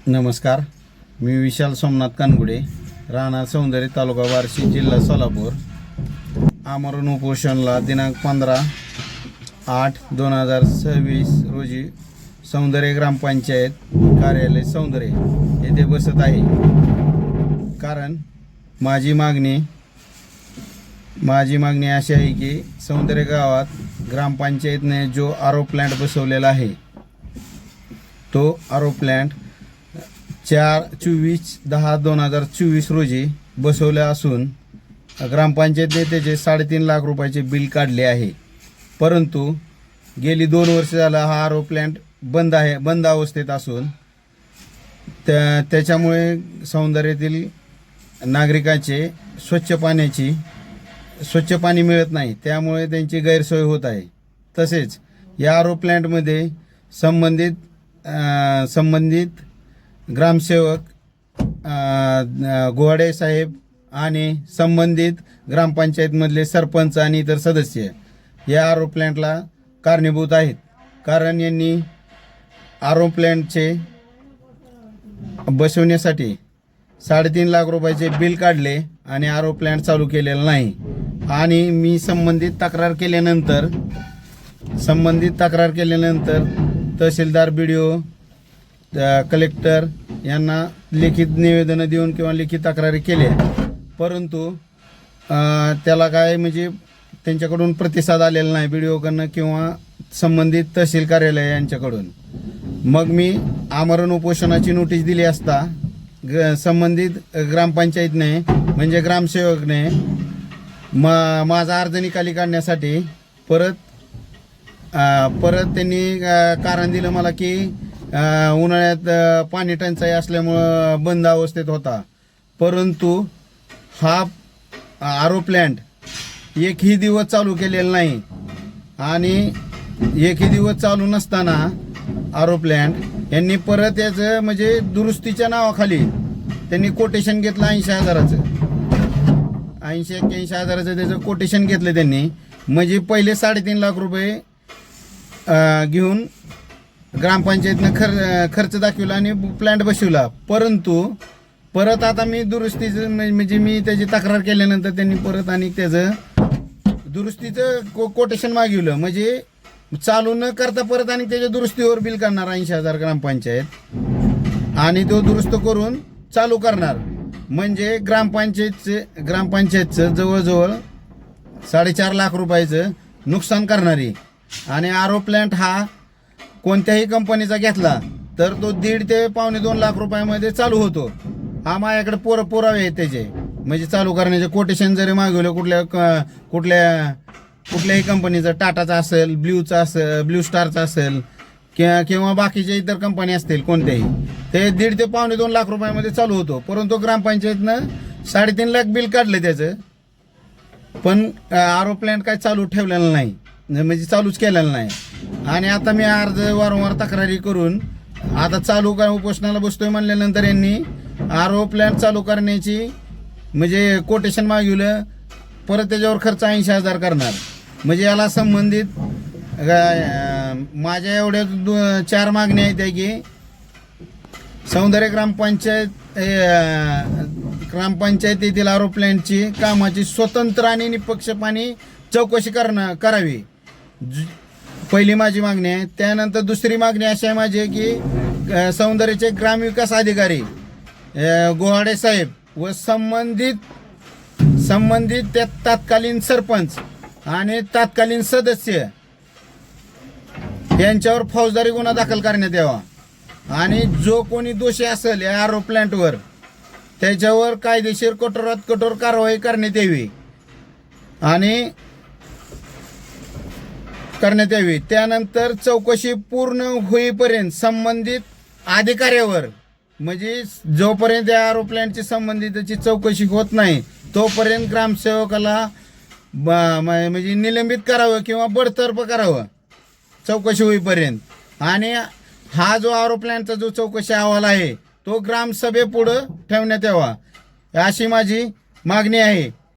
नमस्कार, मी विशाल सोमनाथ कानगुडे, राहणार सौंदर्य, तालुका बार्शी, जिल्हा सोलापूर. आमरण उपोषणला दिनांक 15/8/2026 रोजी सौंदर्य ग्रामपंचायत कार्यालय सौंदर्य येथे बसत आहे. कारण माझी मागणी अशी आहे की सौंदर्य गावात ग्रामपंचायतने जो आरो प्लांट बसवलेला आहे तो आरो प्लांट 24/10/2024 रोजी बसवले असून ग्रामपंचायतने त्याचे 3.5 लाख रुपयाचे बिल काढले आहे. परंतु गेली 2 वर्ष झाला हा आरो प्लांट बंद अवस्थेत असून त्याच्यामुळे सौंदर्यातील नागरिकांचे स्वच्छ पाणी मिळत नाही, त्यामुळे त्यांची गैरसोय होत आहे. तसेच या आरो प्लांटमध्ये संबंधित ग्रामसेवक, गोहाडे साहेब आणि संबंधित ग्रामपंचायतमधले सरपंच आणि इतर सदस्य या आरो प्लांटला कारणीभूत आहेत. कारण यांनी आरो प्लांटचे बसवण्यासाठी 3.5 लाख रुपयाचे बिल काढले आणि आरो प्लांट चालू केलेला नाही. आणि मी संबंधित तक्रार केल्यानंतर तहसीलदार, BDO, कलेक्टर यांना लिखित निवेदनं देऊन किंवा लिखित तक्रारी केल्या, परंतु त्याला काय म्हणजे त्यांच्याकडून प्रतिसाद आलेला नाही, BDOकडनं किंवा संबंधित तहसील कार्यालय यांच्याकडून. मग मी आमरण उपोषणाची नोटीस दिली असता संबंधित ग्रामपंचायतने म्हणजे ग्रामसेवकने माझा अर्ज निकाली काढण्यासाठी परत त्यांनी कारण दिलं मला की उन्हाळ्यात पाणी टंचाई असल्यामुळं बंद अवस्थेत होता. परंतु हा आरो प्लांट एकही दिवस चालू केलेला नाही आणि एकही दिवस चालू नसताना आरो प्लांट यांनी परत याचं म्हणजे दुरुस्तीच्या नावाखाली त्यांनी कोटेशन घेतलं 80,000चं 81,000 त्याचं कोटेशन घेतलं त्यांनी. म्हणजे पहिले 3.5 लाख रुपये घेऊन ग्रामपंचायतनं खर्च दाखविला आणि प्लांट बसवला. परंतु परत आता मी दुरुस्तीचं म्हणजे मी त्याची तक्रार केल्यानंतर त्यांनी परत आणि त्याचं दुरुस्तीचं कोटेशन मागवलं. म्हणजे चालू न करता परत आणि त्याच्या दुरुस्तीवर बिल करणार 80,000 ग्रामपंचायत आणि तो दुरुस्त करून चालू करणार. म्हणजे ग्रामपंचायतचं जवळजवळ 4.5 लाख रुपयाचं नुकसान करणारी. आणि आरो प्लांट हा कोणत्याही कंपनीचा घेतला तर तो 1.5 ते 2.25 लाख रुपयामध्ये चालू होतो. हा माझ्याकडे पुरावे आहेत त्याचे, म्हणजे चालू करण्याचे कोटेशन जरी मागवलं कुठल्याही कंपनीचं, टाटाचा असेल, ब्ल्यू स्टारचा असेल किंवा बाकीच्या इतर कंपनी असतील कोणत्याही, ते 1.5 ते 2.25 लाख रुपयामध्ये चालू होतो. परंतु ग्रामपंचायतनं 3.5 लाख बिल काढलं त्याचं, पण आरो प्लांट काय चालू ठेवलेलं नाही, म्हणजे चालूच केलेलं नाही. आणि आता मी अर्ज वारंवार तक्रारी करून आता चालू उपोषणाला बसतोय म्हणल्यानंतर यांनी आरो प्लांट चालू करण्याची म्हणजे कोटेशन मागवलं, परत त्याच्यावर खर्च 80,000 करणार. म्हणजे याला संबंधित माझ्या एवढ्या 4 मागण्या आहेत की सौंदर्य ग्रामपंचायतीतील आरो प्लांटची कामाची स्वतंत्र आणि निष्पक्षपाती चौकशी करावी, पहिली माझी मागणी आहे. त्यानंतर दुसरी मागणी अशी आहे माझी की सौंदर्याचे ग्रामविकास अधिकारी गोहाडे साहेब व संबंधित त्या तत्कालीन सरपंच आणि तत्कालीन सदस्य यांच्यावर फौजदारी गुन्हा दाखल करण्यात यावा आणि जो कोणी दोषी असेल या आरो प्लांटवर त्याच्यावर कायदेशीर कठोरात कठोर कारवाई करण्यात यावी. त्यानंतर चौकशी पूर्ण होईपर्यंत संबंधित अधिकाऱ्यावर, म्हणजे जोपर्यंत या आरो प्लांटची संबंधितची चौकशी होत नाही तोपर्यंत ग्रामसेवकाला म्हणजे निलंबित करावं किंवा बडतर्फ करावं चौकशी होईपर्यंत. आणि हा जो आरो प्लांटचा जो चौकशी अहवाल आहे तो ग्रामसभेपुढं ठेवण्यात यावा, अशी माझी मागणी आहे.